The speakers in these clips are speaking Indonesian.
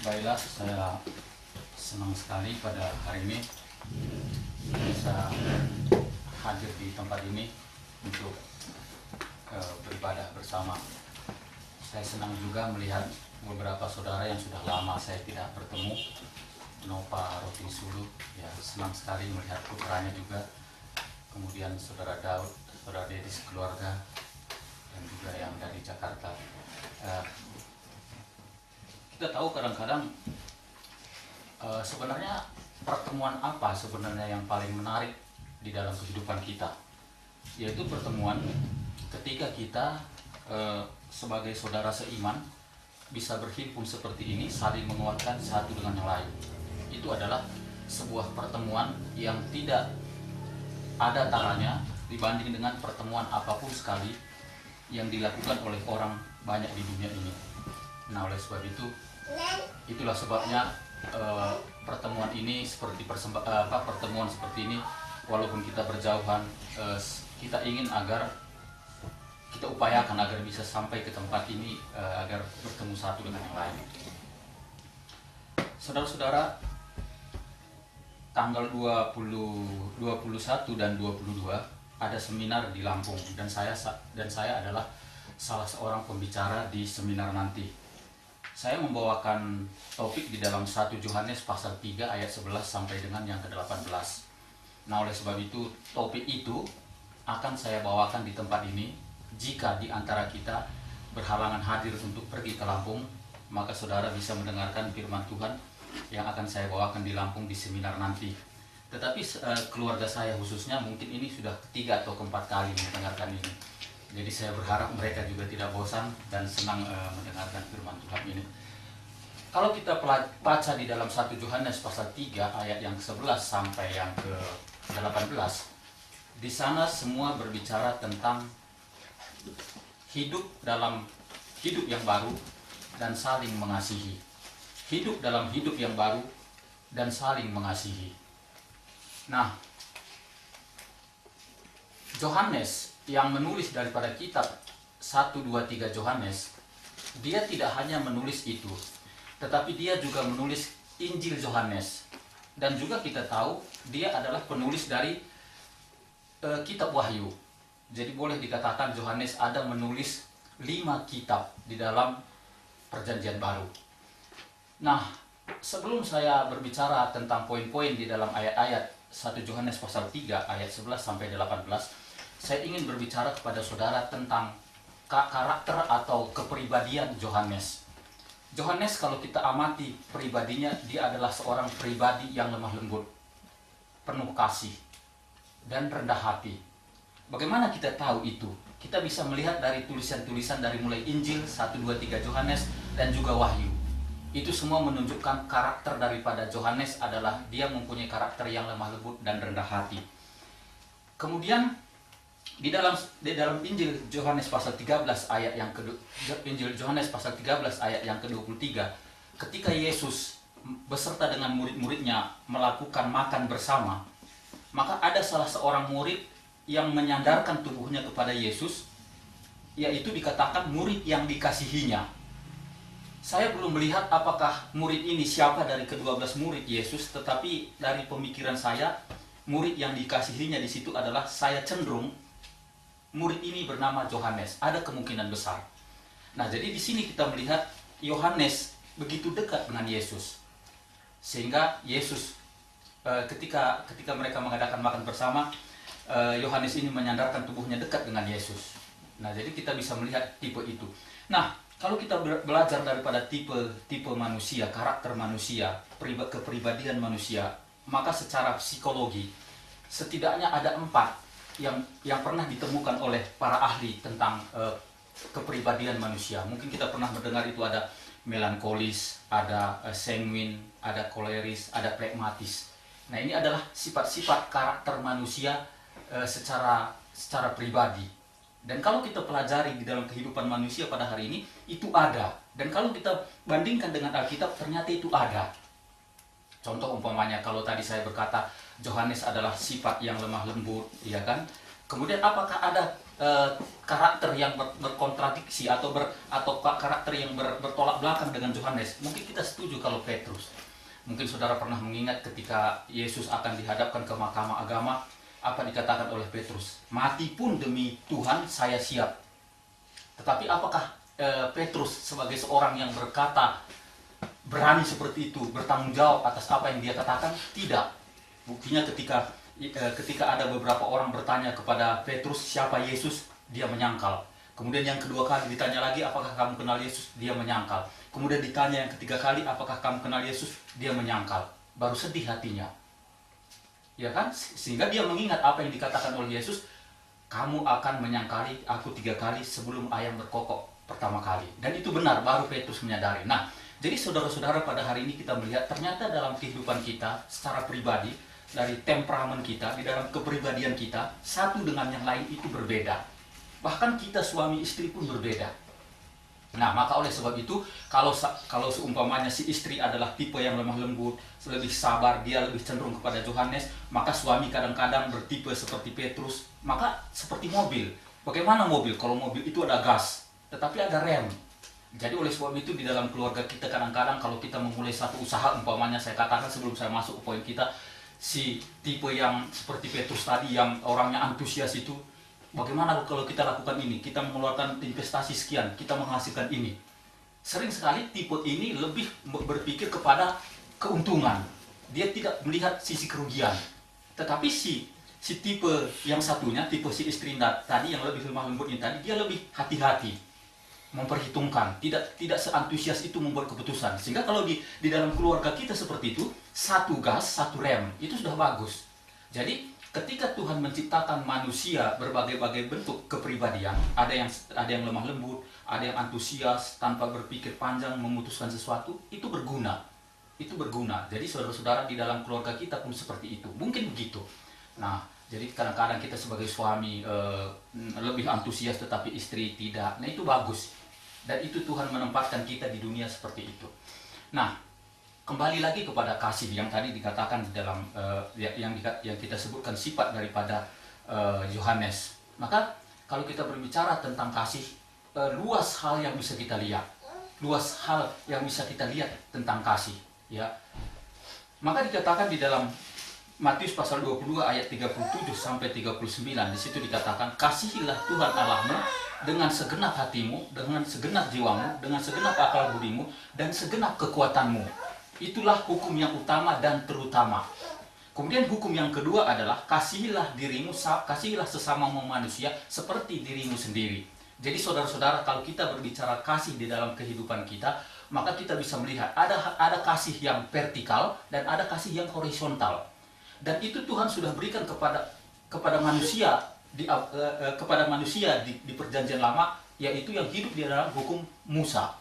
Baiklah, saya senang sekali pada hari ini bisa hadir di tempat ini untuk beribadah bersama. Saya senang juga melihat beberapa saudara yang sudah lama saya tidak bertemu. Nova Roti Sulu, ya senang sekali melihat putranya juga. Kemudian saudara Daud, saudara Dedis keluarga, dan juga yang dari Jakarta. Kita tahu kadang-kadang sebenarnya pertemuan apa sebenarnya yang paling menarik di dalam kehidupan kita, yaitu pertemuan ketika kita sebagai saudara seiman bisa berhimpun seperti ini, saling menguatkan satu dengan yang lain. Itu adalah sebuah pertemuan yang tidak ada taranya dibanding dengan pertemuan apapun sekali yang dilakukan oleh orang banyak di dunia ini. Nah, oleh sebab itu, itulah sebabnya pertemuan ini seperti pertemuan seperti ini, walaupun kita berjauhan, kita ingin agar kita upayakan agar bisa sampai ke tempat ini, agar bertemu satu dengan yang lain. Saudara-saudara, tanggal 21 dan 22 ada seminar di Lampung, dan saya adalah salah seorang pembicara di seminar nanti. Saya membawakan topik di dalam 1 Yohanes pasal 3 ayat 11 sampai dengan yang ke-18. Nah, oleh sebab itu topik itu akan saya bawakan di tempat ini. Jika di antara kita berhalangan hadir untuk pergi ke Lampung, maka saudara bisa mendengarkan firman Tuhan yang akan saya bawakan di Lampung di seminar nanti. Tetapi keluarga saya khususnya mungkin ini sudah ketiga atau keempat kali mendengarkan ini. Jadi saya berharap mereka juga tidak bosan dan senang mendengarkan firman Tuhan ini. Kalau kita baca di dalam 1 Yohanes pasal 3 ayat yang ke-11 sampai yang ke-18, di sana semua berbicara tentang hidup dalam hidup yang baru dan saling mengasihi. Hidup dalam hidup yang baru dan saling mengasihi. Nah, Yohanes yang menulis daripada kitab 1, 2, 3 Yohanes, dia tidak hanya menulis itu, tetapi dia juga menulis Injil Yohanes. Dan juga kita tahu dia adalah penulis dari kitab Wahyu. Jadi boleh dikatakan Yohanes ada menulis 5 kitab di dalam Perjanjian Baru. Nah, sebelum saya berbicara tentang poin-poin di dalam ayat-ayat 1 Yohanes pasal 3 ayat 11 sampai 18, saya ingin berbicara kepada saudara tentang karakter atau kepribadian Yohanes. Yohanes, kalau kita amati pribadinya, dia adalah seorang pribadi yang lemah lembut, penuh kasih, dan rendah hati. Bagaimana kita tahu itu? Kita bisa melihat dari tulisan-tulisan dari mulai Injil 1, 2, 3 Yohanes dan juga Wahyu. Itu semua menunjukkan karakter daripada Yohanes adalah dia mempunyai karakter yang lemah lembut dan rendah hati. Kemudian di dalam Injil Yohanes pasal 13 ayat yang Injil Yohanes pasal 13 ayat yang ke-23, ketika Yesus beserta dengan murid-muridnya melakukan makan bersama, maka ada salah seorang murid yang menyandarkan tubuhnya kepada Yesus, yaitu dikatakan murid yang dikasihinya. Saya belum melihat apakah murid ini siapa dari ke-12 murid Yesus, tetapi dari pemikiran saya, murid yang dikasihinya di situ adalah, saya cenderung murid ini bernama Yohanes. Ada kemungkinan besar. Nah, jadi di sini kita melihat Yohanes begitu dekat dengan Yesus, sehingga Yesus ketika mereka mengadakan makan bersama, Yohanes ini menyandarkan tubuhnya dekat dengan Yesus. Nah, jadi kita bisa melihat tipe itu. Nah, kalau kita belajar daripada tipe manusia, karakter manusia, kepribadian manusia, maka secara psikologi setidaknya ada 4 yang pernah ditemukan oleh para ahli tentang kepribadian manusia. Mungkin kita pernah mendengar itu ada melankolis, ada sanguin, ada koleris, ada pragmatis. Nah, ini adalah sifat-sifat karakter manusia secara pribadi. Dan kalau kita pelajari di dalam kehidupan manusia pada hari ini, itu ada. Dan kalau kita bandingkan dengan Alkitab, ternyata itu ada. Contoh umpamanya, kalau tadi saya berkata Yohanes adalah sifat yang lemah lembut, ya kan? Kemudian apakah ada karakter yang berkontradiksi atau karakter yang bertolak belakang dengan Yohanes? Mungkin kita setuju kalau Petrus. Mungkin saudara pernah mengingat ketika Yesus akan dihadapkan ke mahkamah agama, apa dikatakan oleh Petrus? Mati pun demi Tuhan saya siap. Tetapi apakah Petrus sebagai seorang yang berkata berani seperti itu, bertanggung jawab atas apa yang dia katakan? Tidak. Buktinya ketika ada beberapa orang bertanya kepada Petrus siapa Yesus, dia menyangkal. Kemudian yang kedua kali ditanya lagi, apakah kamu kenal Yesus? Dia menyangkal. Kemudian ditanya yang ketiga kali, apakah kamu kenal Yesus? Dia menyangkal. Baru sedih hatinya. Ya kan? Sehingga dia mengingat apa yang dikatakan oleh Yesus, kamu akan menyangkali aku 3 kali sebelum ayam berkokok pertama kali. Dan itu benar, baru Petrus menyadari. Nah, jadi saudara-saudara, pada hari ini kita melihat ternyata dalam kehidupan kita secara pribadi, dari temperamen kita, di dalam kepribadian kita, satu dengan yang lain itu berbeda. Bahkan kita suami istri pun berbeda. Nah, maka oleh sebab itu, kalau seumpamanya si istri adalah tipe yang lemah lembut, lebih sabar, dia lebih cenderung kepada Yohanes, maka suami kadang-kadang bertipe seperti Petrus. Maka seperti mobil. Bagaimana mobil? Kalau mobil itu ada gas, tetapi ada rem. Jadi oleh sebab itu di dalam keluarga kita kadang-kadang kalau kita memulai satu usaha, umpamanya saya katakan sebelum saya masuk ke poin kita, si tipe yang seperti Petrus tadi yang orangnya antusias itu, bagaimana kalau kita lakukan ini, kita mengeluarkan investasi sekian, kita menghasilkan ini. Sering sekali tipe ini lebih berpikir kepada keuntungan. Dia tidak melihat sisi kerugian. Tetapi si tipe yang satunya, tipe si istri tadi yang lebih lemah lembut ini tadi, dia lebih hati-hati, memperhitungkan, tidak seantusias itu membuat keputusan. Sehingga kalau di dalam keluarga kita seperti itu, satu gas, satu rem, itu sudah bagus. Jadi ketika Tuhan menciptakan manusia berbagai-bagai bentuk kepribadian, ada yang lemah lembut, ada yang antusias, tanpa berpikir panjang memutuskan sesuatu, itu berguna. Itu berguna. Jadi saudara-saudara di dalam keluarga kita pun seperti itu. Mungkin begitu. Nah, jadi kadang-kadang kita sebagai suami lebih antusias tetapi istri tidak. Nah, itu bagus. Dan itu Tuhan menempatkan kita di dunia seperti itu. Nah, kembali lagi kepada kasih yang tadi dikatakan di dalam yang kita sebutkan sifat daripada Yohanes. Maka kalau kita berbicara tentang kasih, luas hal yang bisa kita lihat. Luas hal yang bisa kita lihat tentang kasih, ya. Maka dikatakan di dalam Matius pasal 22 ayat 37 sampai 39, di situ dikatakan, kasihilah Tuhan Allahmu dengan segenap hatimu, dengan segenap jiwamu, dengan segenap akal budimu, dan segenap kekuatanmu. Itulah hukum yang utama dan terutama. Kemudian hukum yang kedua adalah kasihilah dirimu, kasihilah sesama manusia seperti dirimu sendiri. Jadi saudara-saudara, kalau kita berbicara kasih di dalam kehidupan kita, maka kita bisa melihat ada kasih yang vertikal dan ada kasih yang horizontal. Dan itu Tuhan sudah berikan kepada manusia kepada manusia di Perjanjian Lama, yaitu yang hidup di dalam hukum Musa.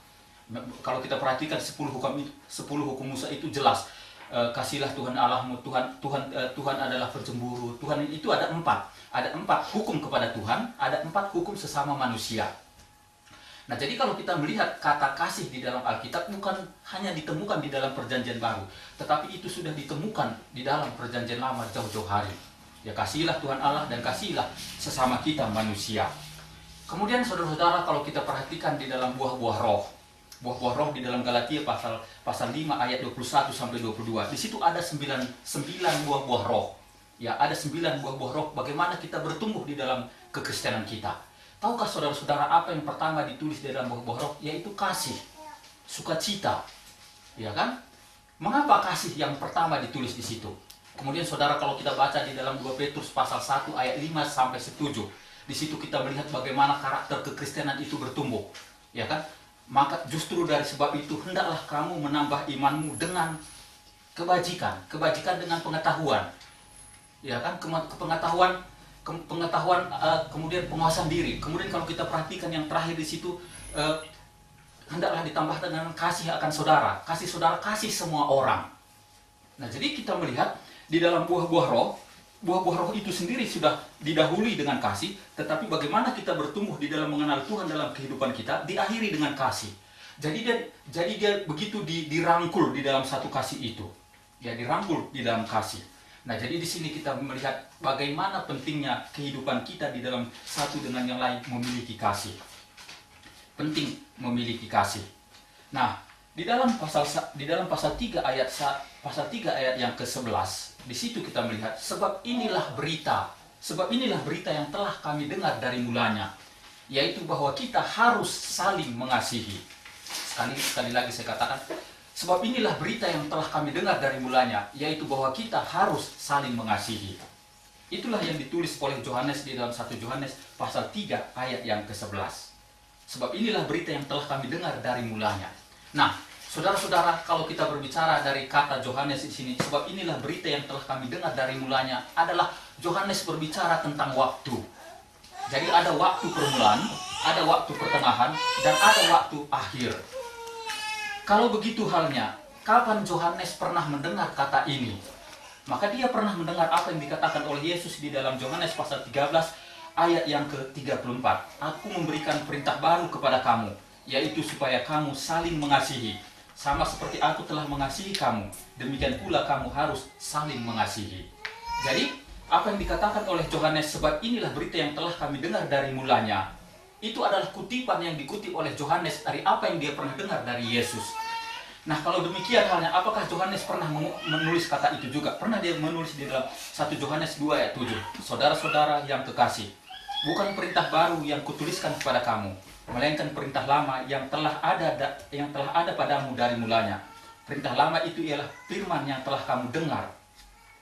Kalau kita perhatikan 10 hukum Musa itu jelas. Kasihlah Tuhan Allahmu, Tuhan adalah pencemburu. Tuhan itu ada 4. Ada 4 hukum kepada Tuhan, ada 4 hukum sesama manusia. Nah, jadi kalau kita melihat kata kasih di dalam Alkitab bukan hanya ditemukan di dalam Perjanjian Baru, tetapi itu sudah ditemukan di dalam Perjanjian Lama jauh-jauh hari. Ya, kasihilah Tuhan Allah dan kasihilah sesama kita manusia. Kemudian saudara-saudara, kalau kita perhatikan di dalam buah-buah roh, buah-buah roh di dalam Galatia pasal 5 ayat 21 sampai 22. Di situ ada 9 buah-buah roh. Ya, ada 9 buah-buah roh bagaimana kita bertumbuh di dalam kekristenan kita. Tahukah saudara-saudara apa yang pertama ditulis di dalam buah-buah roh? Yaitu kasih, sukacita. Ya kan? Mengapa kasih yang pertama ditulis di situ? Kemudian saudara, kalau kita baca di dalam 2 Petrus pasal 1 ayat 5 sampai 7, di situ kita melihat bagaimana karakter kekristenan itu bertumbuh. Ya kan? Maka justru dari sebab itu hendaklah kamu menambah imanmu dengan kebajikan dengan pengetahuan. Ya kan? Pengetahuan, kemudian penguasaan diri. Kemudian kalau kita perhatikan yang terakhir di situ, hendaklah ditambah dengan kasih akan saudara. Kasih saudara, kasih semua orang. Nah, jadi kita melihat di dalam buah-buah roh itu sendiri sudah didahului dengan kasih, tetapi bagaimana kita bertumbuh di dalam mengenal Tuhan dalam kehidupan kita diakhiri dengan kasih. Jadi dia begitu dirangkul di dalam satu kasih itu. Ya, dirangkul di dalam kasih. Nah, jadi di sini kita melihat bagaimana pentingnya kehidupan kita di dalam satu dengan yang lain memiliki kasih. Penting memiliki kasih. Nah, di dalam pasal 3 ayat yang ke-11, di situ kita melihat sebab inilah berita yang telah kami dengar dari mulanya, yaitu bahwa kita harus saling mengasihi. Sekali lagi saya katakan, sebab inilah berita yang telah kami dengar dari mulanya, yaitu bahwa kita harus saling mengasihi. Itulah yang ditulis oleh Yohanes di dalam 1 Yohanes pasal 3 ayat yang ke-11. Sebab inilah berita yang telah kami dengar dari mulanya. Nah, saudara-saudara, kalau kita berbicara dari kata Yohanes di sini, sebab inilah berita yang telah kami dengar dari mulanya, adalah Yohanes berbicara tentang waktu. Jadi ada waktu permulaan, ada waktu pertengahan, dan ada waktu akhir. Kalau begitu halnya, kapan Yohanes pernah mendengar kata ini? Maka dia pernah mendengar apa yang dikatakan oleh Yesus di dalam Yohanes pasal 13 ayat yang ke-34. Aku memberikan perintah baru kepada kamu, yaitu supaya kamu saling mengasihi. Sama seperti aku telah mengasihi kamu, demikian pula kamu harus saling mengasihi. Jadi, apa yang dikatakan oleh Yohanes, sebab inilah berita yang telah kami dengar dari mulanya, itu adalah kutipan yang dikutip oleh Yohanes dari apa yang dia pernah dengar dari Yesus. Nah, kalau demikian halnya, apakah Yohanes pernah menulis kata itu juga? Pernah dia menulis di dalam 1 Yohanes 2 ayat 7. Saudara-saudara yang kekasih, bukan perintah baru yang kutuliskan kepada kamu, melainkan perintah lama yang telah ada padamu dari mulanya. Perintah lama itu ialah firman yang telah kamu dengar.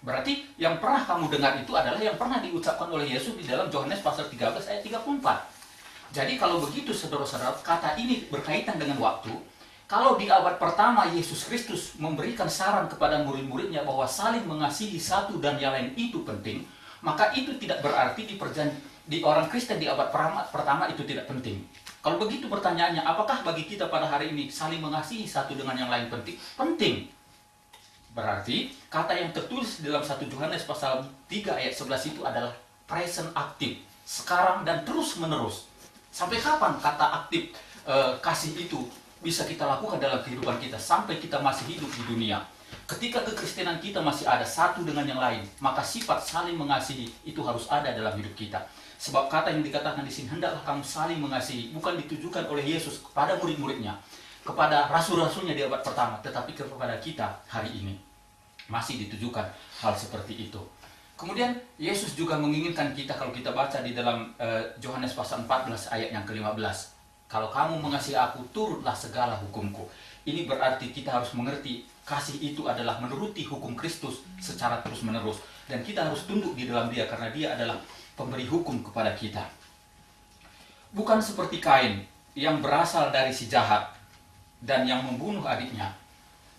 Berarti yang pernah kamu dengar itu adalah yang pernah diucapkan oleh Yesus di dalam Yohanes pasal 13 ayat 34. Jadi kalau begitu saudara-saudara, kata ini berkaitan dengan waktu. Kalau di abad pertama Yesus Kristus memberikan saran kepada murid-muridnya bahwa saling mengasihi satu dan yang lain itu penting, maka itu tidak berarti di orang Kristen di abad pertama itu tidak penting. Kalau begitu pertanyaannya, apakah bagi kita pada hari ini saling mengasihi satu dengan yang lain penting? Penting. Berarti kata yang tertulis dalam 1 Yohanes pasal 3 ayat 11 itu adalah present aktif, sekarang dan terus menerus. Sampai kapan kata aktif kasih itu bisa kita lakukan dalam kehidupan kita? Sampai kita masih hidup di dunia. Ketika kekristenan kita masih ada satu dengan yang lain, maka sifat saling mengasihi itu harus ada dalam hidup kita. Sebab kata yang dikatakan di sini, hendaklah kamu saling mengasihi, bukan ditujukan oleh Yesus kepada murid-muridnya, kepada rasul-rasulnya di abad pertama, tetapi kepada kita hari ini masih ditujukan hal seperti itu. Kemudian Yesus juga menginginkan kita, kalau kita baca di dalam Yohanes pasal 14 ayat yang ke-15, kalau kamu mengasihi aku, turutlah segala hukumku. Ini berarti kita harus mengerti kasih itu adalah menuruti hukum Kristus secara terus-menerus. Dan kita harus tunduk di dalam dia karena dia adalah pemberi hukum kepada kita. Bukan seperti Kain yang berasal dari si jahat dan yang membunuh adiknya.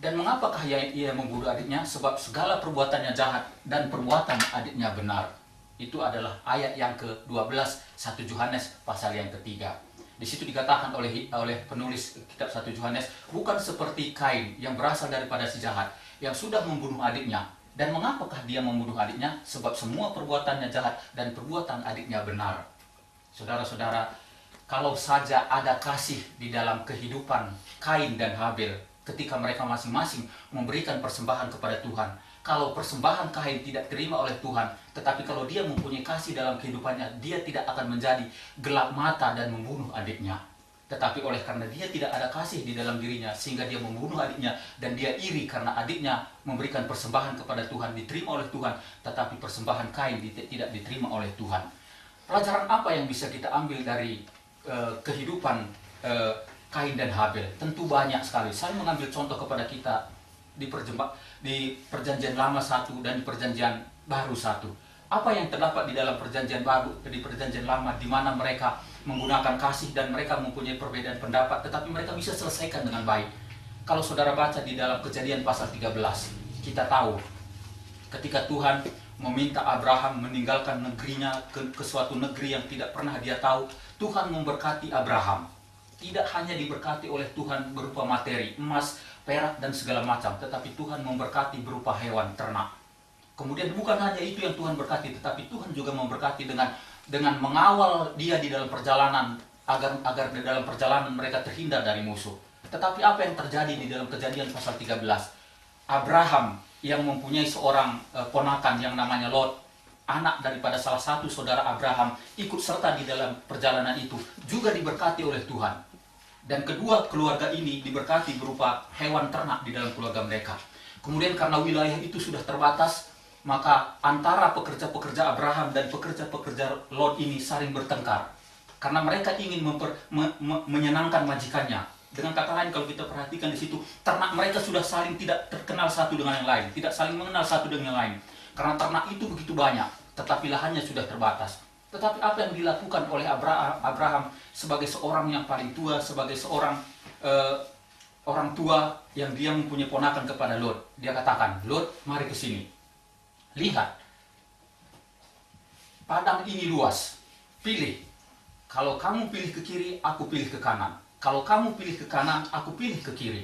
Dan mengapakah ia membunuh adiknya? Sebab segala perbuatannya jahat dan perbuatan adiknya benar. Itu adalah ayat yang ke-12 1 Yohanes pasal yang ketiga. Di situ dikatakan oleh penulis kitab 1 Yohanes, bukan seperti Kain yang berasal daripada si jahat, yang sudah membunuh adiknya. Dan mengapakah dia membunuh adiknya? Sebab semua perbuatannya jahat dan perbuatan adiknya benar. Saudara-saudara, kalau saja ada kasih di dalam kehidupan Kain dan Habil, ketika mereka masing-masing memberikan persembahan kepada Tuhan, kalau persembahan Kain tidak terima oleh Tuhan, tetapi kalau dia mempunyai kasih dalam kehidupannya, dia tidak akan menjadi gelap mata dan membunuh adiknya. Tetapi oleh karena dia tidak ada kasih di dalam dirinya, sehingga dia membunuh adiknya, dan dia iri karena adiknya memberikan persembahan kepada Tuhan, diterima oleh Tuhan, tetapi persembahan Kain tidak diterima oleh Tuhan. Pelajaran apa yang bisa kita ambil dari kehidupan Kain dan Habil? Tentu banyak sekali. Saya mengambil contoh kepada kita di perjanjian lama satu dan di perjanjian baru satu. Apa yang terdapat di dalam perjanjian baru, di perjanjian lama, di mana mereka menggunakan kasih dan mereka mempunyai perbedaan pendapat, tetapi mereka bisa selesaikan dengan baik. Kalau saudara baca di dalam Kejadian pasal 13, kita tahu ketika Tuhan meminta Abraham meninggalkan negerinya ke suatu negeri yang tidak pernah dia tahu, Tuhan memberkati Abraham. Tidak hanya diberkati oleh Tuhan berupa materi, emas, perak, dan segala macam, tetapi Tuhan memberkati berupa hewan, ternak. Kemudian bukan hanya itu yang Tuhan berkati, tetapi Tuhan juga memberkati dengan mengawal dia di dalam perjalanan, agar di dalam perjalanan mereka terhindar dari musuh. Tetapi apa yang terjadi di dalam Kejadian pasal 13? Abraham yang mempunyai seorang ponakan yang namanya Lot, anak daripada salah satu saudara Abraham, ikut serta di dalam perjalanan itu, juga diberkati oleh Tuhan. Dan kedua keluarga ini diberkati berupa hewan ternak di dalam keluarga mereka. Kemudian karena wilayah itu sudah terbatas, maka antara pekerja-pekerja Abraham dan pekerja-pekerja Lot ini saling bertengkar. Karena mereka ingin menyenangkan majikannya. Dengan kata lain, kalau kita perhatikan di situ, ternak mereka sudah saling tidak terkenal satu dengan yang lain, tidak saling mengenal satu dengan yang lain. Karena ternak itu begitu banyak, tetapi lahannya sudah terbatas. Tetapi apa yang dilakukan oleh Abraham sebagai seorang yang paling tua, sebagai seorang orang tua yang dia mempunyai ponakan kepada Lot, dia katakan, Lot, mari ke sini. Lihat, padang ini luas, pilih. Kalau kamu pilih ke kiri, aku pilih ke kanan. Kalau kamu pilih ke kanan, aku pilih ke kiri.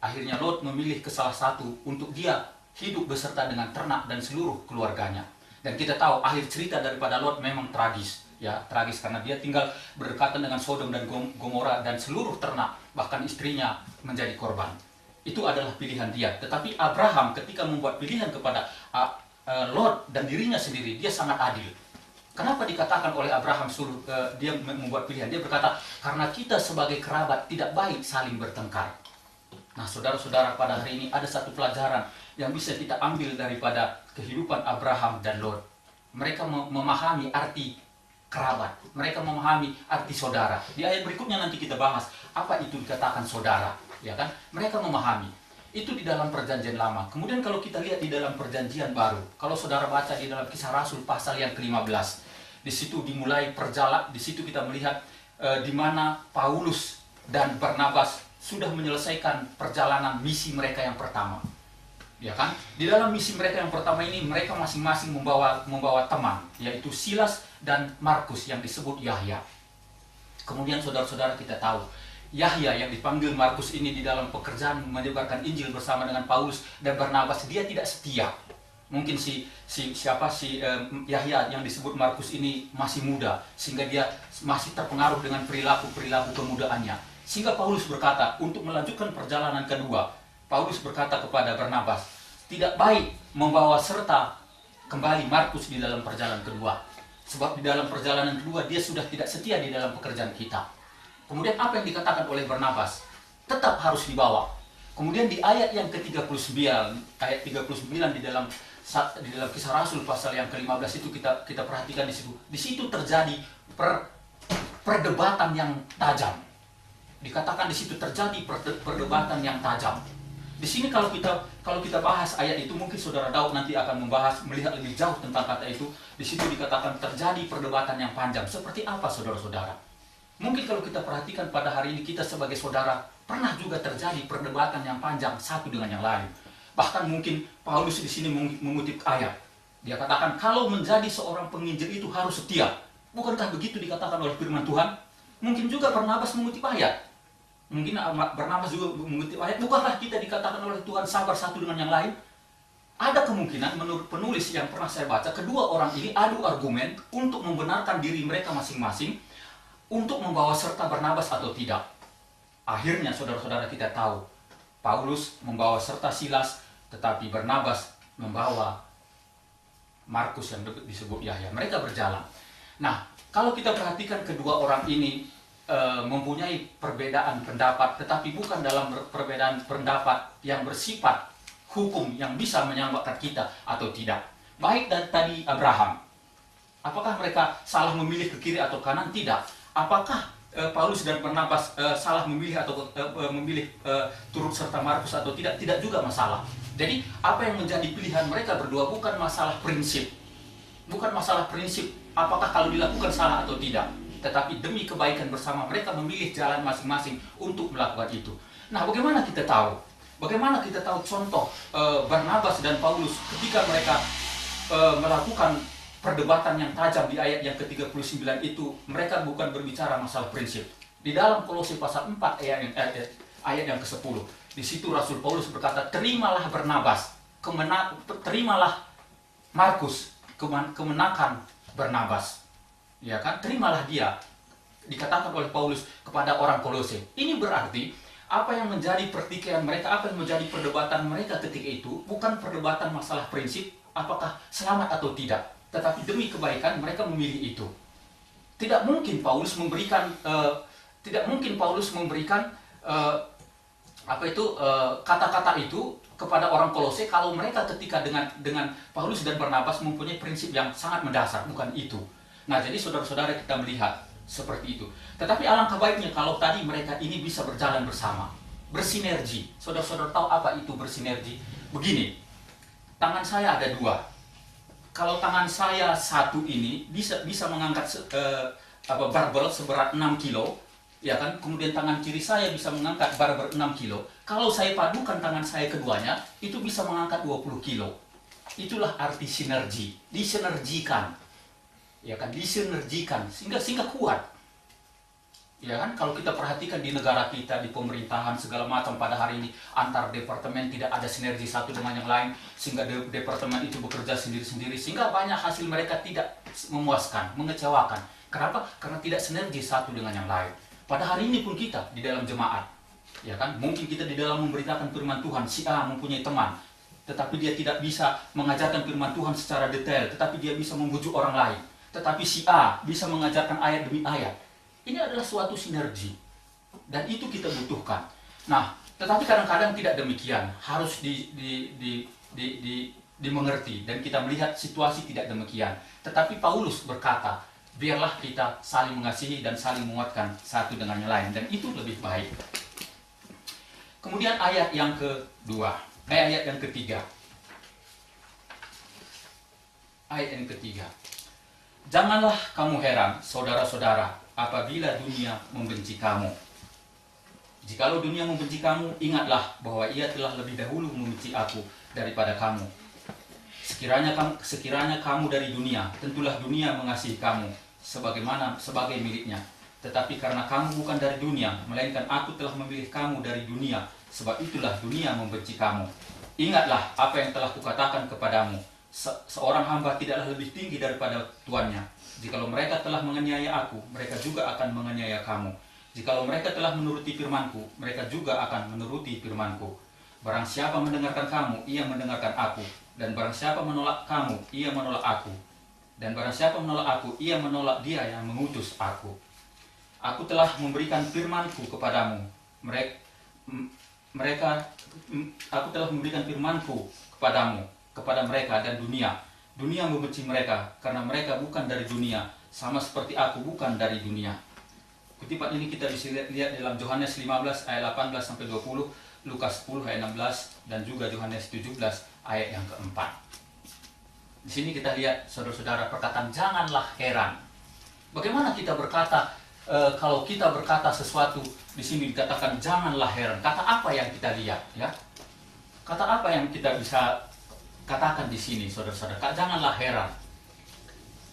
Akhirnya Lot memilih ke salah satu untuk dia hidup beserta dengan ternak dan seluruh keluarganya. Dan kita tahu akhir cerita daripada Lot memang tragis. Ya, tragis karena dia tinggal berdekatan dengan Sodom dan Gomora dan seluruh ternak, bahkan istrinya menjadi korban. Itu adalah pilihan dia. Tetapi Abraham ketika membuat pilihan kepada Lot dan dirinya sendiri, dia sangat adil. Kenapa dikatakan oleh Abraham dia membuat pilihan? Dia berkata, karena kita sebagai kerabat tidak baik saling bertengkar. Nah, saudara-saudara, pada hari ini ada satu pelajaran yang bisa kita ambil daripada kehidupan Abraham dan Lot. Mereka memahami arti kerabat. Mereka memahami arti saudara. Di ayat berikutnya nanti kita bahas apa itu dikatakan saudara, ya kan? Mereka memahami. Itu di dalam perjanjian lama. Kemudian kalau kita lihat di dalam perjanjian baru, kalau saudara baca di dalam Kisah Rasul pasal yang ke-15, di situ dimulai perjalanan, di situ kita melihat di mana Paulus dan Barnabas sudah menyelesaikan perjalanan misi mereka yang pertama. Ya kan? Di dalam misi mereka yang pertama ini, mereka masing-masing membawa teman, yaitu Silas dan Markus yang disebut Yahya. Kemudian saudara-saudara, kita tahu Yahya yang dipanggil Markus ini di dalam pekerjaan menyebarkan Injil bersama dengan Paulus dan Barnabas, dia tidak setia. Mungkin Yahya yang disebut Markus ini masih muda, sehingga dia masih terpengaruh dengan perilaku kemudaannya. Sehingga Paulus berkata, untuk melanjutkan perjalanan kedua, Paulus berkata kepada Barnabas, tidak baik membawa serta kembali Markus di dalam perjalanan kedua. Sebab di dalam perjalanan kedua dia sudah tidak setia di dalam pekerjaan kita. Kemudian apa yang dikatakan oleh Barnabas? Tetap harus dibawa. Kemudian di ayat yang ke-39, ayat 39 di dalam Kisah Rasul pasal yang ke-15 itu kita perhatikan di situ. Di situ terjadi perdebatan yang tajam. Dikatakan di situ terjadi perdebatan yang tajam. Di sini kalau kita bahas ayat itu, mungkin saudara Daud nanti akan melihat lebih jauh tentang kata itu. Di situ dikatakan terjadi perdebatan yang panjang. Seperti apa saudara-saudara? Mungkin kalau kita perhatikan pada hari ini, kita sebagai saudara pernah juga terjadi perdebatan yang panjang satu dengan yang lain. Bahkan mungkin Paulus di sini mengutip ayat. Dia katakan kalau menjadi seorang penginjil itu harus setia. Bukankah begitu dikatakan oleh firman Tuhan? Mungkin juga Barnabas mengutip ayat. Mungkin Barnabas juga mengutip ayat. Bukankah kita dikatakan oleh Tuhan sabar satu dengan yang lain? Ada kemungkinan menurut penulis yang pernah saya baca, kedua orang ini adu argumen untuk membenarkan diri mereka masing-masing untuk membawa serta Barnabas atau tidak. Akhirnya saudara-saudara kita tahu, Paulus membawa serta Silas, tetapi Barnabas membawa Markus yang disebut Yahya. Mereka berjalan. Nah, kalau kita perhatikan kedua orang ini mempunyai perbedaan pendapat, tetapi bukan dalam perbedaan pendapat yang bersifat hukum yang bisa menyelamatkan kita atau tidak. Baik dari tadi Abraham, apakah mereka salah memilih ke kiri atau kanan? Tidak. Apakah Paulus dan Barnabas salah memilih atau memilih turut serta Markus atau tidak? Tidak juga masalah. Jadi apa yang menjadi pilihan mereka berdua bukan masalah prinsip. Bukan masalah prinsip apakah kalau dilakukan salah atau tidak. Tetapi demi kebaikan bersama mereka memilih jalan masing-masing untuk melakukan itu. Nah, bagaimana kita tahu? Bagaimana kita tahu contoh Barnabas dan Paulus ketika mereka melakukan perdebatan yang tajam di ayat yang ke-39 itu, mereka bukan berbicara masalah prinsip. Di dalam Kolose pasal 4 ayat yang ke-10, di situ Rasul Paulus berkata, terimalah Barnabas, terimalah Markus, kemenakan Barnabas. Ya kan? Terimalah dia, dikatakan oleh Paulus kepada orang Kolose. Ini berarti Apa yang menjadi pertikaian mereka, apa yang menjadi perdebatan mereka ketika itu, bukan perdebatan masalah prinsip, apakah selamat atau tidak. Tetapi demi kebaikan mereka memilih itu. Tidak mungkin Paulus memberikan kata-kata itu kepada orang Kolose kalau mereka ketika dengan Paulus dan Barnabas mempunyai prinsip yang sangat mendasar, bukan itu. Nah, jadi saudara-saudara, kita melihat seperti itu. Tetapi alangkah baiknya kalau tadi mereka ini bisa berjalan bersama, bersinergi. Saudara-saudara tahu apa itu bersinergi? Begini, tangan saya ada dua. Kalau tangan saya satu ini bisa mengangkat barbel seberat 6 kilo, ya kan? Kemudian tangan kiri saya bisa mengangkat barbel 6 kilo. Kalau saya padukan tangan saya keduanya, itu bisa mengangkat 20 kilo. Itulah arti sinergi, disinergikan. Ya kan, disinergikan sehingga kuat. Ya kan, kalau kita perhatikan di negara kita, di pemerintahan segala macam pada hari ini, antar departemen tidak ada sinergi satu dengan yang lain, sehingga departemen itu bekerja sendiri-sendiri, sehingga banyak hasil mereka tidak memuaskan, mengecewakan. Kenapa? Karena tidak sinergi satu dengan yang lain. Pada hari ini pun kita di dalam jemaat, ya kan, mungkin kita di dalam memberitakan firman Tuhan, si A mempunyai teman, tetapi dia tidak bisa mengajarkan firman Tuhan secara detail, tetapi dia bisa membujuk orang lain. Tetapi si A bisa mengajarkan ayat demi ayat. Ini adalah suatu sinergi. Dan itu kita butuhkan. Nah, tetapi kadang-kadang tidak demikian. Harus dimengerti. Dan kita melihat situasi tidak demikian. Tetapi Paulus berkata, biarlah kita saling mengasihi dan saling menguatkan satu dengan yang lain. Dan itu lebih baik. Kemudian ayat yang kedua. Ayat yang ketiga. Ayat yang ketiga. Janganlah kamu heran, saudara-saudara, apabila dunia membenci kamu. Jikalau dunia membenci kamu, ingatlah bahwa ia telah lebih dahulu membenci aku daripada kamu. Sekiranya kamu dari dunia, tentulah dunia mengasihi kamu sebagai miliknya. Tetapi karena kamu bukan dari dunia, melainkan aku telah memilih kamu dari dunia, sebab itulah dunia membenci kamu. Ingatlah apa yang telah kukatakan kepadamu. Seorang hamba tidaklah lebih tinggi daripada tuannya. Jikalau mereka telah menganiaya aku, mereka juga akan menganiaya kamu. Jikalau mereka telah menuruti firmanku, mereka juga akan menuruti firmanku. Barang siapa mendengarkan kamu, ia mendengarkan aku. Dan barang siapa menolak kamu, ia menolak aku. Dan barang siapa menolak aku, ia menolak dia yang mengutus aku. Aku telah memberikan firmanku kepadamu. Aku telah memberikan firmanku kepada mereka dan dunia. Dunia membenci mereka karena mereka bukan dari dunia, sama seperti aku bukan dari dunia. Kutipan ini kita bisa lihat dalam Yohanes 15 ayat 18 sampai 20, Lukas 10 ayat 16 dan juga Yohanes 17 ayat yang keempat. Di sini kita lihat saudara-saudara perkataan janganlah heran. Bagaimana kita berkata kalau kita berkata sesuatu di sini dikatakan janganlah heran. Kata apa yang kita lihat, ya? Kata apa yang kita bisa katakan di sini, saudara-saudara? Janganlah heran.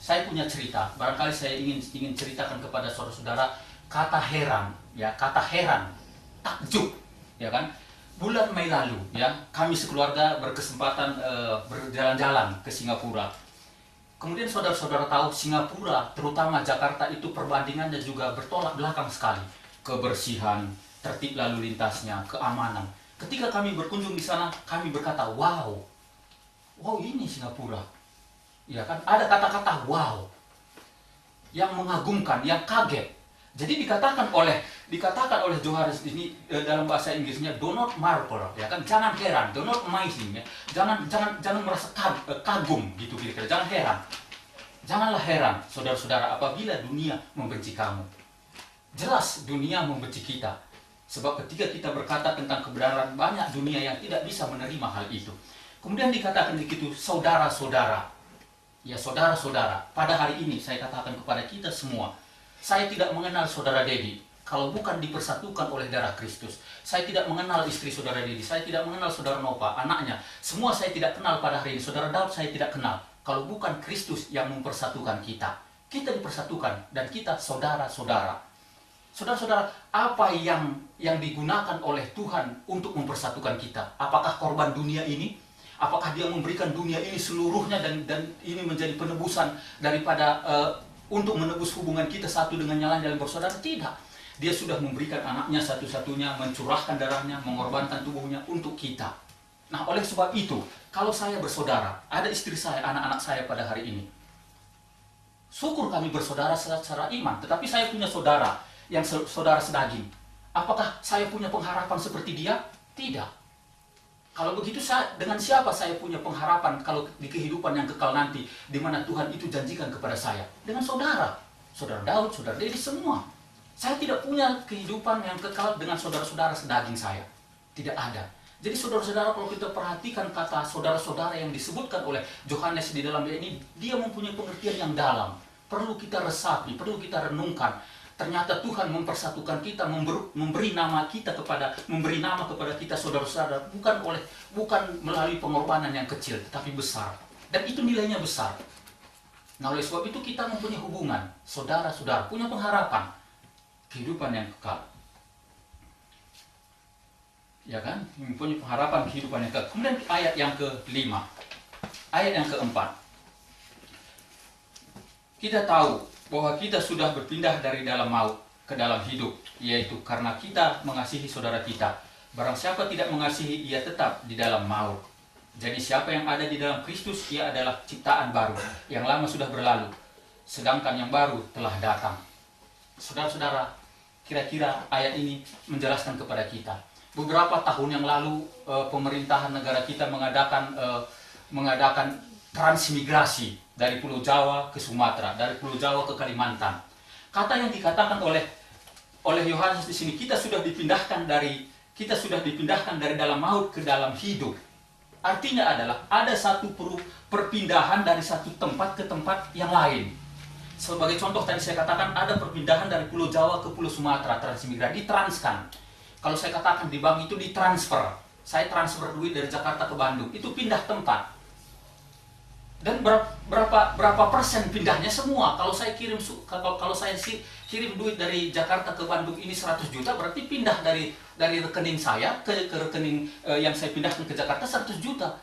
Saya punya cerita. Barangkali saya ingin ceritakan kepada saudara-saudara kata heran, ya, kata heran, takjub, ya kan? Bulan Mei lalu, ya, kami sekeluarga berkesempatan berjalan-jalan ke Singapura. Kemudian saudara-saudara tahu Singapura, terutama Jakarta itu perbandingannya juga bertolak belakang sekali. Kebersihan, tertib lalu lintasnya, keamanan. Ketika kami berkunjung di sana, kami berkata, wow, ini Singapura. Ya kan, ada kata-kata wow yang mengagumkan, yang kaget. Jadi dikatakan oleh Johannes ini dalam bahasa Inggrisnya do not marvel, ya kan, jangan heran, do not amazing, ya. Jangan merasa kagum gitu kira-kira, jangan heran. Janganlah heran, saudara-saudara, apabila dunia membenci kamu. Jelas dunia membenci kita. Sebab ketika kita berkata tentang kebenaran, banyak dunia yang tidak bisa menerima hal itu. Kemudian dikatakan begitu, saudara-saudara. Ya, saudara-saudara, pada hari ini saya katakan kepada kita semua, saya tidak mengenal saudara Dedi kalau bukan dipersatukan oleh darah Kristus. Saya tidak mengenal istri saudara Dedi, saya tidak mengenal saudara Nova, anaknya. Semua saya tidak kenal pada hari ini. Saudara Daud saya tidak kenal kalau bukan Kristus yang mempersatukan kita. Kita dipersatukan dan kita saudara-saudara. Saudara-saudara, apa yang digunakan oleh Tuhan untuk mempersatukan kita? Apakah korban dunia ini? Apakah dia memberikan dunia ini seluruhnya dan ini menjadi penebusan daripada untuk menebus hubungan kita satu dengan yang lain dalam bersaudara? Tidak. Dia sudah memberikan anaknya satu-satunya, mencurahkan darahnya, mengorbankan tubuhnya untuk kita. Nah, oleh sebab itu, kalau saya bersaudara, ada istri saya, anak-anak saya pada hari ini, syukur kami bersaudara secara iman, tetapi saya punya saudara yang saudara sedaging. Apakah saya punya pengharapan seperti dia? Tidak. Kalau begitu, dengan siapa saya punya pengharapan kalau di kehidupan yang kekal nanti, di mana Tuhan itu janjikan kepada saya? Dengan saudara. Saudara Daud, saudara Dedi, semua. Saya tidak punya kehidupan yang kekal dengan saudara-saudara sedaging saya. Tidak ada. Jadi saudara-saudara, kalau kita perhatikan kata saudara-saudara yang disebutkan oleh Yohanes di dalam ayat ini, dia mempunyai pengertian yang dalam. Perlu kita resapi, perlu kita renungkan. Ternyata Tuhan mempersatukan kita, memberi nama kepada kita saudara-saudara, bukan melalui pengorbanan yang kecil, tetapi besar. Dan itu nilainya besar. Nah, oleh sebab itu kita mempunyai hubungan, saudara-saudara, punya pengharapan, kehidupan yang kekal. Ya kan? Mempunyai pengharapan kehidupan yang kekal. Kemudian ayat yang ke-5. Ayat yang ke-4. Kita tahu bahwa kita sudah berpindah dari dalam maut ke dalam hidup, yaitu karena kita mengasihi saudara kita. Barang siapa tidak mengasihi, ia tetap di dalam maut. Jadi siapa yang ada di dalam Kristus, ia adalah ciptaan baru. Yang lama sudah berlalu, sedangkan yang baru telah datang. Saudara-saudara, kira-kira ayat ini menjelaskan kepada kita. Beberapa tahun yang lalu, pemerintahan negara kita mengadakan transmigrasi dari Pulau Jawa ke Sumatera, dari Pulau Jawa ke Kalimantan. Kata yang dikatakan oleh Yohanes di sini, kita sudah dipindahkan dari dalam maut ke dalam hidup. Artinya adalah ada satu perpindahan dari satu tempat ke tempat yang lain. Sebagai contoh tadi saya katakan ada perpindahan dari Pulau Jawa ke Pulau Sumatera, transmigrasi, ditranskan. Kalau saya katakan di bank itu ditransfer. Saya transfer duit dari Jakarta ke Bandung, itu pindah tempat. Dan berapa persen pindahnya? Semua. Kalau saya kirim duit dari Jakarta ke Bandung ini 100 juta, berarti pindah dari rekening saya ke rekening yang saya pindahkan ke Jakarta 100 juta.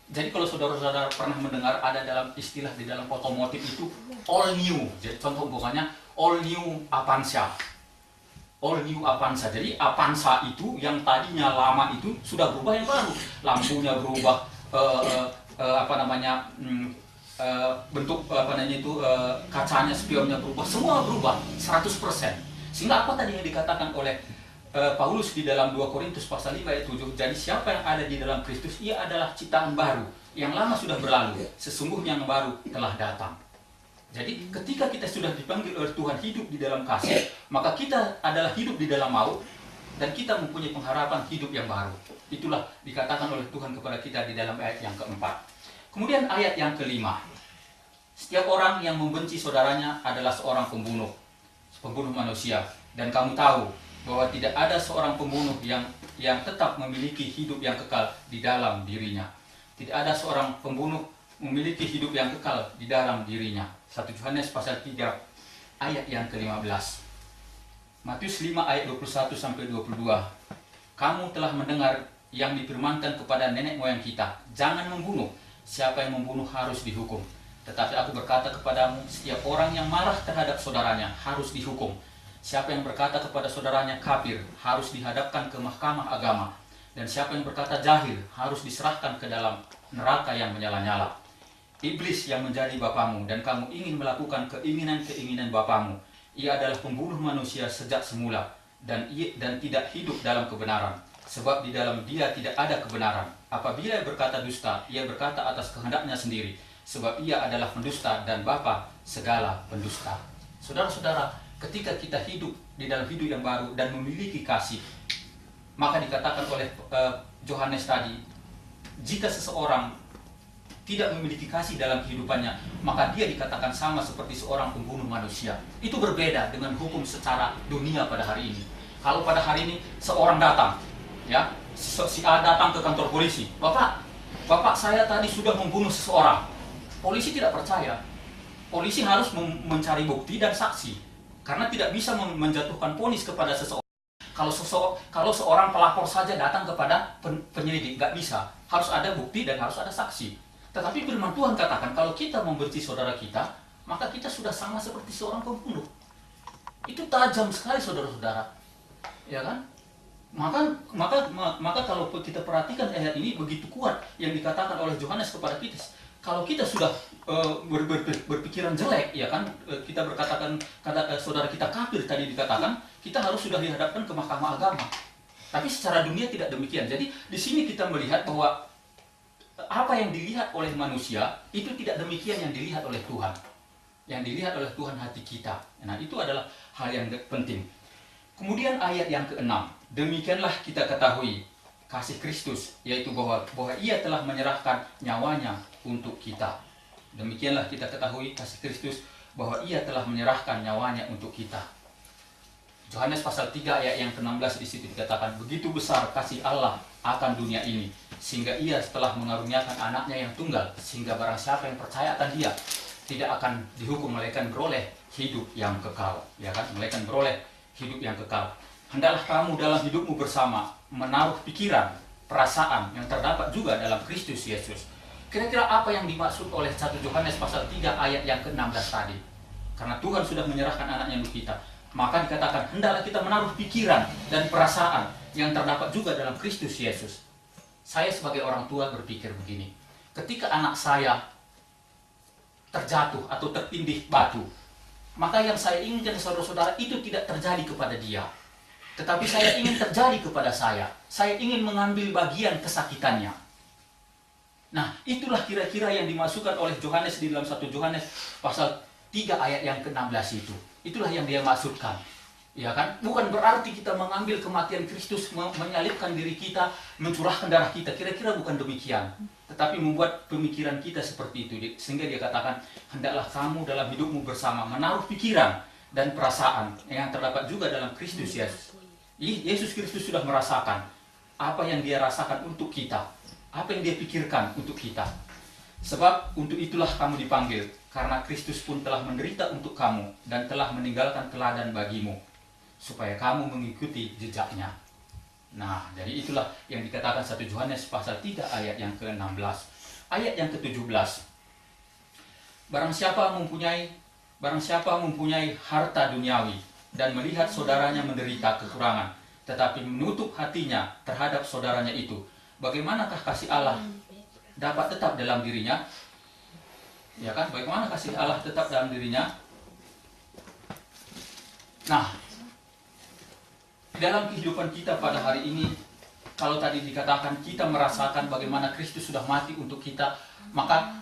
Jadi kalau saudara-saudara pernah mendengar ada dalam istilah di dalam otomotif itu all new. Jadi contoh bukannya all new Avanza. All new Avanza. Jadi Avanza itu yang tadinya lama itu sudah berubah yang baru. Lampunya berubah, bentuk kacanya, spionnya berubah, semua berubah 100%. Sehingga apa tadi yang dikatakan oleh Paulus di dalam 2 Korintus pasal 5 ayat 7, jadi siapa yang ada di dalam Kristus, ia adalah ciptaan baru, yang lama sudah berlalu, sesungguhnya yang baru telah datang. Jadi ketika kita sudah dipanggil oleh Tuhan hidup di dalam kasih, maka kita adalah hidup di dalam maut, dan kita mempunyai pengharapan hidup yang baru. Itulah dikatakan oleh Tuhan kepada kita di dalam ayat yang keempat. Kemudian ayat yang kelima. Setiap orang yang membenci saudaranya adalah seorang pembunuh manusia. Dan kamu tahu bahwa tidak ada seorang pembunuh yang tetap memiliki hidup yang kekal di dalam dirinya. Tidak ada seorang pembunuh memiliki hidup yang kekal di dalam dirinya. 1 Yohanes pasal 3 ayat yang ke-15. Matius 5 ayat 21-22. Kamu telah mendengar yang difirmankan kepada nenek moyang kita, jangan membunuh. Siapa yang membunuh harus dihukum. Tetapi aku berkata kepadamu, setiap orang yang marah terhadap saudaranya harus dihukum. Siapa yang berkata kepada saudaranya kafir harus dihadapkan ke mahkamah agama. Dan siapa yang berkata jahil harus diserahkan ke dalam neraka yang menyala-nyala. Iblis yang menjadi bapamu dan kamu ingin melakukan keinginan-keinginan bapamu. Ia adalah pembunuh manusia sejak semula dan tidak hidup dalam kebenaran. Sebab di dalam dia tidak ada kebenaran. Apabila ia berkata dusta, ia berkata atas kehendaknya sendiri. Sebab ia adalah pendusta dan bapa segala pendusta. Saudara-saudara, ketika kita hidup di dalam hidup yang baru dan memiliki kasih, maka dikatakan oleh Yohanes tadi, jika seseorang tidak memiliki kasih dalam kehidupannya, maka dia dikatakan sama seperti seorang pembunuh manusia. Itu berbeda dengan hukum secara dunia pada hari ini. Kalau pada hari ini seorang datang, ya, si A datang ke kantor polisi, Bapak saya tadi sudah membunuh seseorang. Polisi tidak percaya. Polisi harus mencari bukti dan saksi, karena tidak bisa menjatuhkan vonis kepada seseorang. Kalau seorang pelapor saja datang kepada penyelidik, nggak bisa. Harus ada bukti dan harus ada saksi. Tetapi firman Tuhan katakan, kalau kita membenci saudara kita, maka kita sudah sama seperti seorang pembunuh. Itu tajam sekali saudara-saudara. Ya kan? Maka kalau kita perhatikan ayat ini begitu kuat yang dikatakan oleh Yohanes kepada kita. Kalau kita sudah berpikiran jelek, ya kan, kita berkatakan saudara kita kafir tadi dikatakan, kita harus sudah dihadapkan ke mahkamah agama. Tapi secara dunia tidak demikian. Jadi di sini kita melihat bahwa apa yang dilihat oleh manusia itu tidak demikian yang dilihat oleh Tuhan. Yang dilihat oleh Tuhan hati kita. Nah, itu adalah hal yang penting. Kemudian ayat yang ke-6, demikianlah kita ketahui kasih Kristus, yaitu bahwa ia telah menyerahkan nyawanya untuk kita. Demikianlah kita ketahui kasih Kristus, bahwa ia telah menyerahkan nyawanya untuk kita. Yohanes pasal 3 ayat yang ke-16 di situ dikatakan, begitu besar kasih Allah akan dunia ini, sehingga ia setelah mengaruniakan anaknya yang tunggal, sehingga barang siapa yang percaya akan dia tidak akan dihukum, melainkan beroleh hidup yang kekal. Ya kan, melainkan beroleh hidup yang kekal. Hendaklah kamu dalam hidupmu bersama menaruh pikiran, perasaan yang terdapat juga dalam Kristus Yesus. Kira-kira apa yang dimaksud oleh 1 Yohanes pasal 3 ayat yang ke-16 tadi? Karena Tuhan sudah menyerahkan anaknya untuk kita, maka dikatakan hendaklah kita menaruh pikiran dan perasaan yang terdapat juga dalam Kristus Yesus. Saya sebagai orang tua berpikir begini, ketika anak saya terjatuh atau tertindih batu, maka yang saya inginkan saudara-saudara itu tidak terjadi kepada dia, tetapi saya ingin terjadi kepada saya. Saya ingin mengambil bagian kesakitannya. Nah, itulah kira-kira yang dimasukkan oleh Yohanes di dalam 1 Yohanes pasal 3 ayat yang ke-16 itu. Itulah yang dia maksudkan. Ya kan? Bukan berarti kita mengambil kematian Kristus, menyalibkan diri kita, mencurahkan darah kita. Kira-kira bukan demikian. Tetapi membuat pemikiran kita seperti itu. Sehingga dia katakan, hendaklah kamu dalam hidupmu bersama menaruh pikiran dan perasaan yang terdapat juga dalam Kristus Yesus. Yesus Kristus sudah merasakan apa yang dia rasakan untuk kita, apa yang dia pikirkan untuk kita. Sebab untuk itulah kamu dipanggil, karena Kristus pun telah menderita untuk kamu dan telah meninggalkan teladan bagimu, supaya kamu mengikuti jejaknya. Nah, jadi itulah yang dikatakan 1 Yohanes pasal 3 ayat yang ke-16. Ayat yang ke-17. Barang siapa mempunyai harta duniawi dan melihat saudaranya menderita kekurangan, tetapi menutup hatinya terhadap saudaranya itu, bagaimanakah kasih Allah dapat tetap dalam dirinya? Ya kan? Bagaimana kasih Allah tetap dalam dirinya? Nah, dalam kehidupan kita pada hari ini, kalau tadi dikatakan kita merasakan bagaimana Kristus sudah mati untuk kita, maka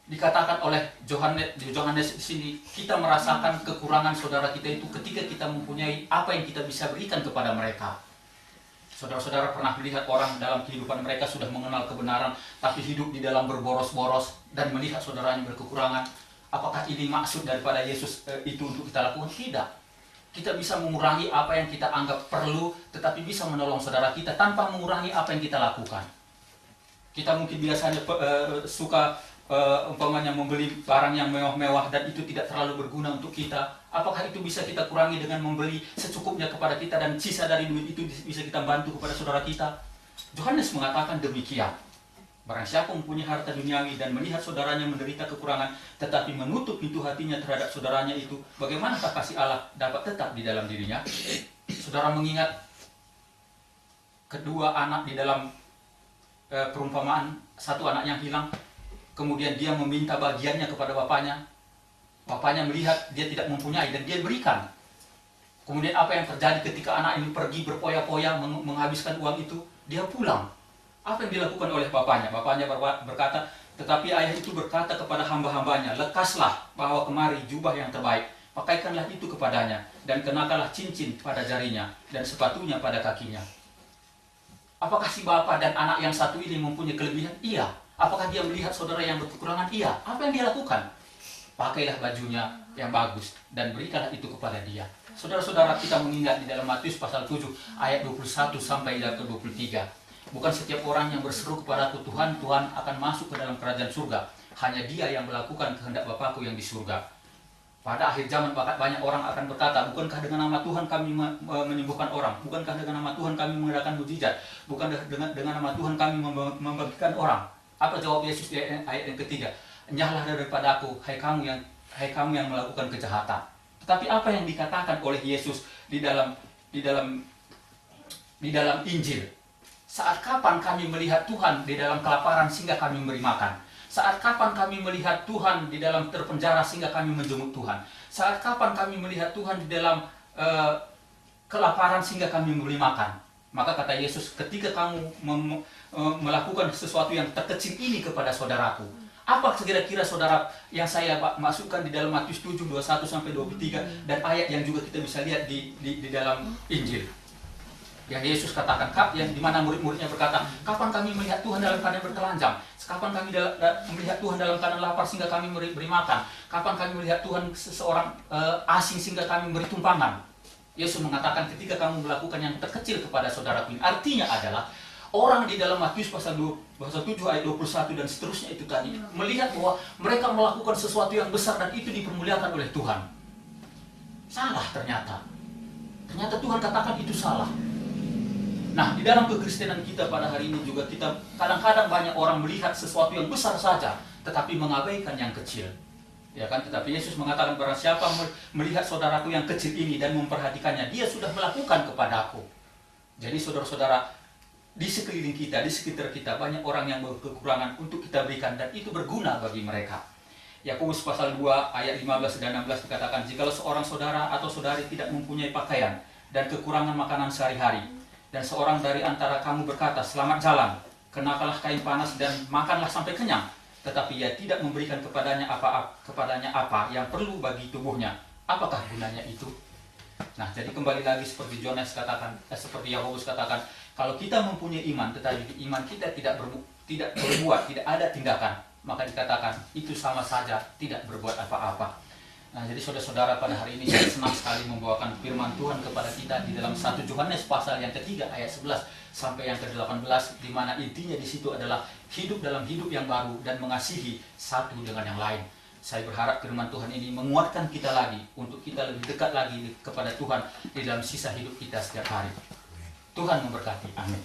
dikatakan oleh Yohanes di sini, kita merasakan kekurangan saudara kita itu ketika kita mempunyai apa yang kita bisa berikan kepada mereka. Saudara-saudara pernah melihat orang dalam kehidupan mereka sudah mengenal kebenaran, tapi hidup di dalam berboros-boros dan melihat saudaranya berkekurangan. Apakah ini maksud daripada Yesus itu untuk kita lakukan? Tidak. Kita bisa mengurangi apa yang kita anggap perlu, tetapi bisa menolong saudara kita tanpa mengurangi apa yang kita lakukan. Kita mungkin biasanya suka umpamanya membeli barang yang mewah-mewah dan itu tidak terlalu berguna untuk kita. Apakah itu bisa kita kurangi dengan membeli secukupnya kepada kita dan sisa dari duit itu bisa kita bantu kepada saudara kita? Yohanes mengatakan demikian. Barang siapa mempunyai harta duniawi dan melihat saudaranya menderita kekurangan, tetapi menutup pintu hatinya terhadap saudaranya itu, bagaimanakah kasih Allah dapat tetap di dalam dirinya? Saudara mengingat kedua anak di dalam perumpamaan, satu anak yang hilang, kemudian dia meminta bagiannya kepada bapaknya. Bapaknya melihat dia tidak mempunyai dan dia berikan. Kemudian apa yang terjadi ketika anak ini pergi berpoya-poya menghabiskan uang itu? Dia pulang. Apa yang dilakukan oleh bapaknya? Bapaknya berkata, tetapi ayah itu berkata kepada hamba-hambanya, lekaslah, bawa kemari jubah yang terbaik, pakaikanlah itu kepadanya, dan kenakanlah cincin pada jarinya, dan sepatunya pada kakinya. Apakah si bapak dan anak yang satu ini mempunyai kelebihan? Iya. Apakah dia melihat saudara yang berkekurangan? Iya. Apa yang dia lakukan? Pakailah bajunya yang bagus dan berikanlah itu kepada dia. Saudara-saudara, kita mengingat di dalam Matius pasal 7 ayat 21 sampai ke 23. Bukan setiap orang yang berseru kepadaku, Tuhan, Tuhan, akan masuk ke dalam kerajaan surga. Hanya dia yang melakukan kehendak Bapakku yang di surga. Pada akhir zaman banyak orang akan berkata, bukankah dengan nama Tuhan kami menyembuhkan orang? Bukankah dengan nama Tuhan kami mengadakan mujizat? Bukankah dengan nama Tuhan kami membagikan orang? Apa jawab Yesus di ayat yang ketiga? Nyahlah daripada aku, hai kamu yang melakukan kejahatan. Tapi apa yang dikatakan oleh Yesus di dalam Injil? Saat kapan kami melihat Tuhan di dalam kelaparan sehingga kami memberi makan? Saat kapan kami melihat Tuhan di dalam terpenjara sehingga kami menjenguk Tuhan? Saat kapan kami melihat Tuhan di dalam kelaparan sehingga kami memberi makan? Maka kata Yesus, ketika kamu melakukan sesuatu yang terkecil ini kepada saudaraku, apa kira-kira saudara yang saya masukkan di dalam Matius 7, 21-23 dan ayat yang juga kita bisa lihat di dalam Injil. Yang Yesus katakan, yang dimana murid-muridnya berkata, kapan kami melihat Tuhan dalam keadaan bertelanjang? Kapan kami melihat Tuhan dalam keadaan lapar sehingga kami beri makan? Kapan kami melihat Tuhan seseorang asing sehingga kami beri tumpangan? Yesus mengatakan, ketika kamu melakukan yang terkecil kepada saudaraku ini, artinya adalah orang di dalam Matius pasal 7 ayat 21 dan seterusnya itu tadi melihat bahwa mereka melakukan sesuatu yang besar dan itu dipermuliakan oleh Tuhan. Salah ternyata. Ternyata Tuhan katakan itu salah. Nah, di dalam kekristenan kita pada hari ini juga kita kadang-kadang banyak orang melihat sesuatu yang besar saja tetapi mengabaikan yang kecil. Ya kan, tetapi Yesus mengatakan, barang siapa melihat saudaraku yang kecil ini dan memperhatikannya, dia sudah melakukan kepadaku. Jadi saudara-saudara, di sekeliling kita, di sekitar kita banyak orang yang berkekurangan untuk kita berikan dan itu berguna bagi mereka. Yakobus pasal 2 ayat 15 dan 16 dikatakan, jikalau seorang saudara atau saudari tidak mempunyai pakaian dan kekurangan makanan sehari-hari, dan seorang dari antara kamu berkata, selamat jalan, kenakanlah kain panas dan makanlah sampai kenyang, tetapi ia tidak memberikan kepadanya apa yang perlu bagi tubuhnya, apakah gunanya itu? Nah, jadi kembali lagi seperti Jonas katakan, seperti Yakobus katakan, kalau kita mempunyai iman, tetapi iman kita tidak berbuat, tidak ada tindakan, maka dikatakan itu sama saja tidak berbuat apa-apa. Nah, jadi saudara-saudara, pada hari ini saya senang sekali membawakan firman Tuhan kepada kita di dalam 1 Yohanes pasal yang ketiga ayat 11 sampai yang ke-18, di mana intinya di situ adalah hidup dalam hidup yang baru dan mengasihi satu dengan yang lain. Saya berharap firman Tuhan ini menguatkan kita lagi untuk kita lebih dekat lagi kepada Tuhan di dalam sisa hidup kita setiap hari. Tuhan memberkati. Amin.